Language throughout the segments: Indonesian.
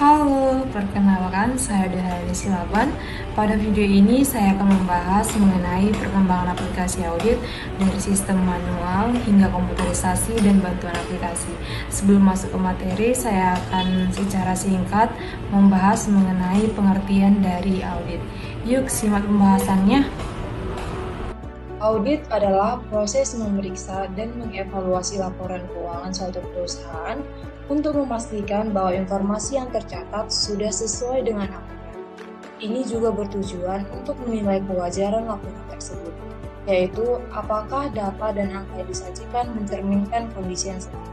Halo, perkenalkan saya Dahlia Silaban. Pada video ini saya akan membahas mengenai perkembangan aplikasi audit dari sistem manual hingga komputerisasi dan bantuan aplikasi. Sebelum masuk ke materi, saya akan secara singkat membahas mengenai pengertian dari audit. Yuk simak pembahasannya. Audit adalah proses memeriksa dan mengevaluasi laporan keuangan suatu perusahaan untuk memastikan bahwa informasi yang tercatat sudah sesuai dengan aturan. Ini juga bertujuan untuk menilai kewajaran laporan tersebut, yaitu apakah data dan angka yang disajikan mencerminkan kondisi yang sebenarnya.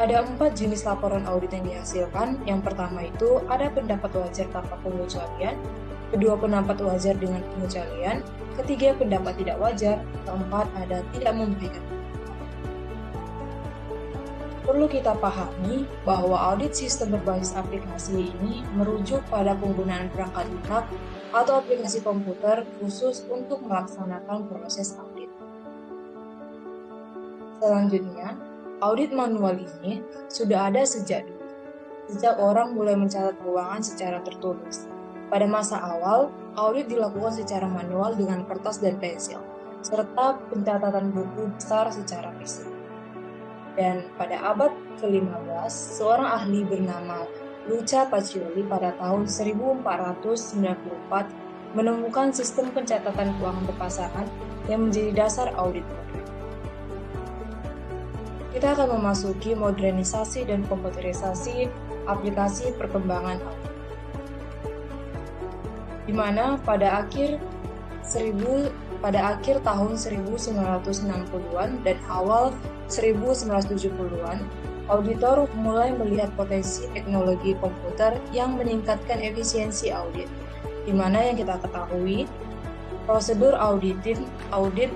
Ada 4 jenis laporan audit yang dihasilkan. Yang pertama itu ada pendapat wajar tanpa pengecualian, kedua pendapat wajar dengan pengecualian, ketiga pendapat tidak wajar, keempat ada tidak memberikan. Perlu kita pahami bahwa audit sistem berbasis aplikasi ini merujuk pada penggunaan perangkat lunak atau aplikasi komputer khusus untuk melaksanakan proses audit. Selanjutnya, audit manual ini sudah ada sejak orang mulai mencatat keuangan secara tertulis. Pada masa awal, audit dilakukan secara manual dengan kertas dan pensil, serta pencatatan buku besar secara fisik. Dan pada abad ke-15, seorang ahli bernama Luca Pacioli pada tahun 1494 menemukan sistem pencatatan keuangan berpasangan yang menjadi dasar audit modern. Kita akan memasuki modernisasi dan komputerisasi aplikasi perkembangan audit, di mana pada akhir tahun 1960-an dan awal 1970-an, auditor mulai melihat potensi teknologi komputer yang meningkatkan efisiensi audit, di mana yang kita ketahui, prosedur audit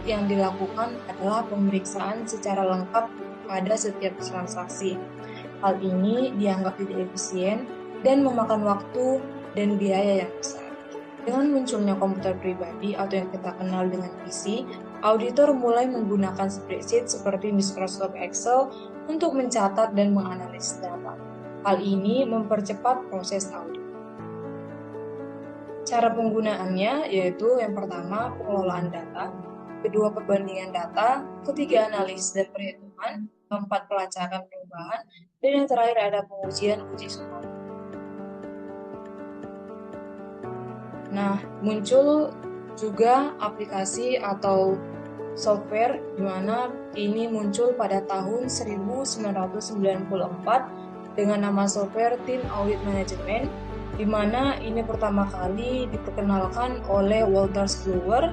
yang dilakukan adalah pemeriksaan secara lengkap pada setiap transaksi. Hal ini dianggap tidak efisien dan memakan waktu dan biaya yang besar. Dengan munculnya komputer pribadi atau yang kita kenal dengan PC, auditor mulai menggunakan spreadsheet seperti Microsoft Excel untuk mencatat dan menganalisis data. Hal ini mempercepat proses audit. Cara penggunaannya yaitu yang pertama pengelolaan data, kedua perbandingan data, ketiga analisis dan perhitungan, keempat pelacakan perubahan, dan yang terakhir ada pengujian uji sumber. Nah, muncul juga aplikasi atau software di mana ini muncul pada tahun 1994 dengan nama software Team Audit Management, di mana ini pertama kali diperkenalkan oleh Walter Slower,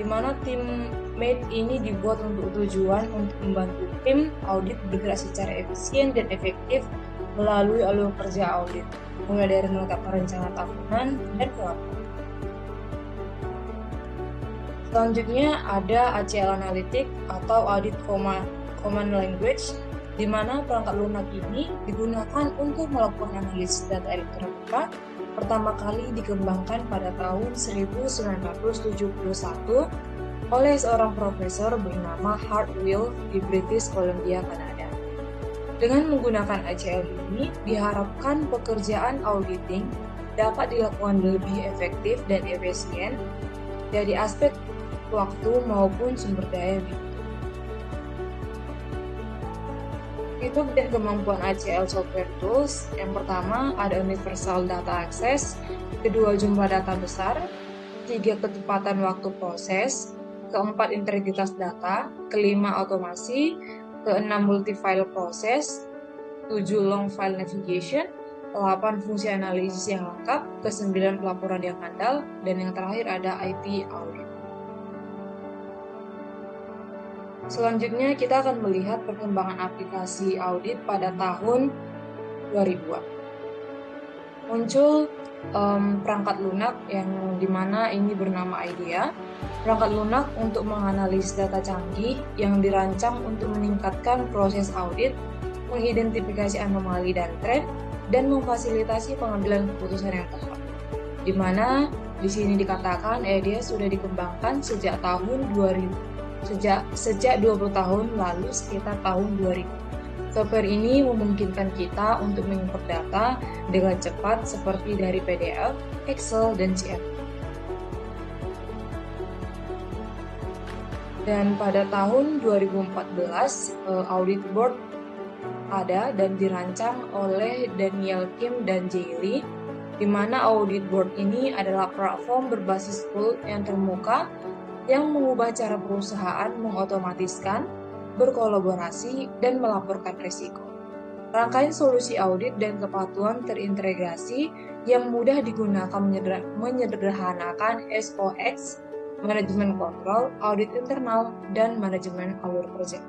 di mana TeamMate ini dibuat untuk tujuan untuk membantu tim audit bergerak secara efisien dan efektif melalui alur kerja audit, mulai dari melengkapi rencana tahunan dan pelaporan. Selanjutnya ada ACL Analytics atau Audit Command Language, di mana perangkat lunak ini digunakan untuk melakukan analisis data elektronika. Pertama kali dikembangkan pada tahun 1971 oleh seorang profesor bernama Hartwell di British Columbia, Kanada. Dengan menggunakan ACL ini, diharapkan pekerjaan auditing dapat dilakukan lebih efektif dan efisien dari aspek waktu maupun sumber daya. Itu dan kemampuan ACL software tools. Yang pertama ada universal data access, kedua jumlah data besar, ketiga ketepatan waktu proses, keempat integritas data, kelima otomasi, keenam multi-file proses, 7 long file navigation, 8 fungsi analisis yang lengkap, ke-9 pelaporan yang handal, dan yang terakhir ada IT audit. Selanjutnya kita akan melihat perkembangan aplikasi audit pada tahun 2000-an. Muncul perangkat lunak yang dimana ini bernama IDEA. Perangkat lunak untuk menganalisis data canggih yang dirancang untuk meningkatkan proses audit, mengidentifikasi anomali dan tren, dan memfasilitasi pengambilan keputusan yang tepat. Di mana di sini dikatakan IDEA sudah dikembangkan sejak tahun 2000. Sejak 20 tahun lalu, sekitar tahun 2000. Software ini memungkinkan kita untuk mengimport data dengan cepat seperti dari PDF, Excel, dan CSV. Dan pada tahun 2014, Audit Board ada dan dirancang oleh Daniel Kim dan Jay Lee, di mana Audit Board ini adalah platform berbasis tool yang terbuka yang mengubah cara perusahaan mengotomatiskan, berkolaborasi, dan melaporkan risiko. Rangkaian solusi audit dan kepatuhan terintegrasi yang mudah digunakan menyederhanakan SOX, manajemen kontrol, audit internal, dan manajemen alur kerja.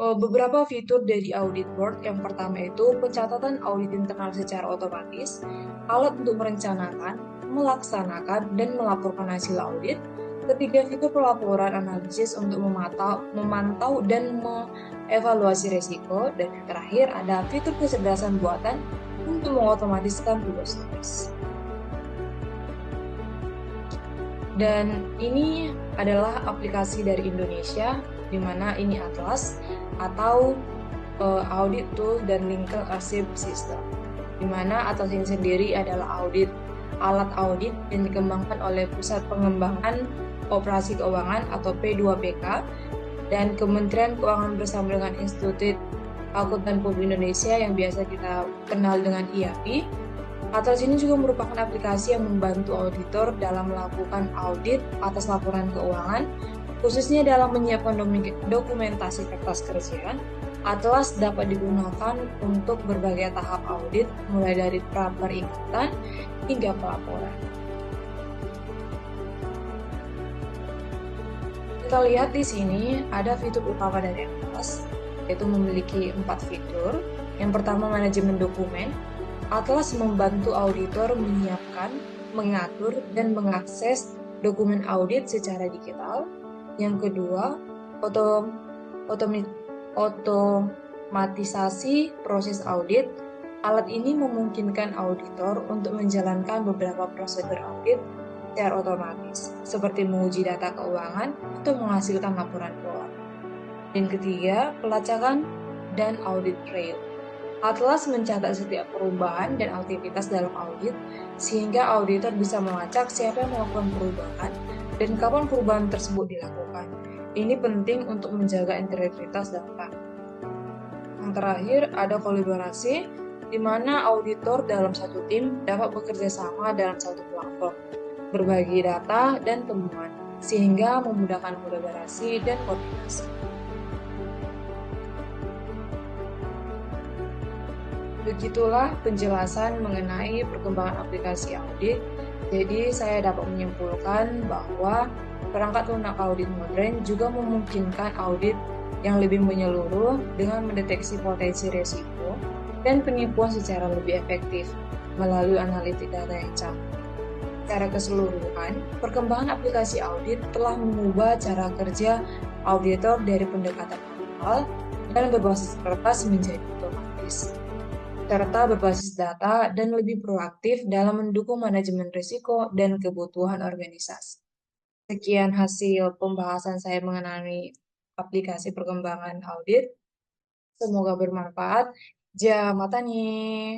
Beberapa fitur dari Audit Board, yang pertama itu pencatatan audit internal secara otomatis, alat untuk merencanakan, melaksanakan, dan melaporkan hasil audit. Ketiga, fitur pelaporan analisis untuk memantau dan mengevaluasi risiko. Dan yang terakhir, ada fitur kecerdasan buatan untuk mengotomatiskan tugas-tugas. Dan ini adalah aplikasi dari Indonesia, di mana ini Atlas atau Audit Tool dan Linker Archive System, di mana Atlas ini sendiri adalah alat audit yang dikembangkan oleh Pusat Pengembangan Operasi Keuangan atau P2PK dan Kementerian Keuangan bersama dengan Institut Akuntan Publik Indonesia yang biasa kita kenal dengan IAPI. Atlas ini juga merupakan aplikasi yang membantu auditor dalam melakukan audit atas laporan keuangan, khususnya dalam menyiapkan dokumentasi kertas kerja. Atlas dapat digunakan untuk berbagai tahap audit, mulai dari pra-peringkatan hingga pelaporan. Kita lihat di sini ada fitur utama dari Atlas, yaitu memiliki 4 fitur. Yang pertama, manajemen dokumen. Atlas membantu auditor menyiapkan, mengatur, dan mengakses dokumen audit secara digital. Yang kedua, otomatisasi proses audit. Alat ini memungkinkan auditor untuk menjalankan beberapa prosedur audit secara otomatis, seperti menguji data keuangan atau menghasilkan laporan keuangan. Dan ketiga, pelacakan dan audit trail. Atlas mencatat setiap perubahan dan aktivitas dalam audit, sehingga auditor bisa melacak siapa yang melakukan perubahan dan kapan perubahan tersebut dilakukan. Ini penting untuk menjaga integritas data. Yang terakhir, ada kolaborasi, di mana auditor dalam satu tim dapat bekerja sama dalam satu platform, berbagi data dan temuan, sehingga memudahkan kolaborasi dan koordinasi. Begitulah penjelasan mengenai perkembangan aplikasi audit. Jadi saya dapat menyimpulkan bahwa perangkat lunak audit modern juga memungkinkan audit yang lebih menyeluruh dengan mendeteksi potensi risiko dan penipuan secara lebih efektif melalui analitik data yang canggih. Secara keseluruhan, perkembangan aplikasi audit telah mengubah cara kerja auditor dari pendekatan manual dan berbasis kertas menjadi otomatis, serta berbasis data dan lebih proaktif dalam mendukung manajemen risiko dan kebutuhan organisasi. Sekian hasil pembahasan saya mengenai aplikasi perkembangan audit. Semoga bermanfaat. Jamatani.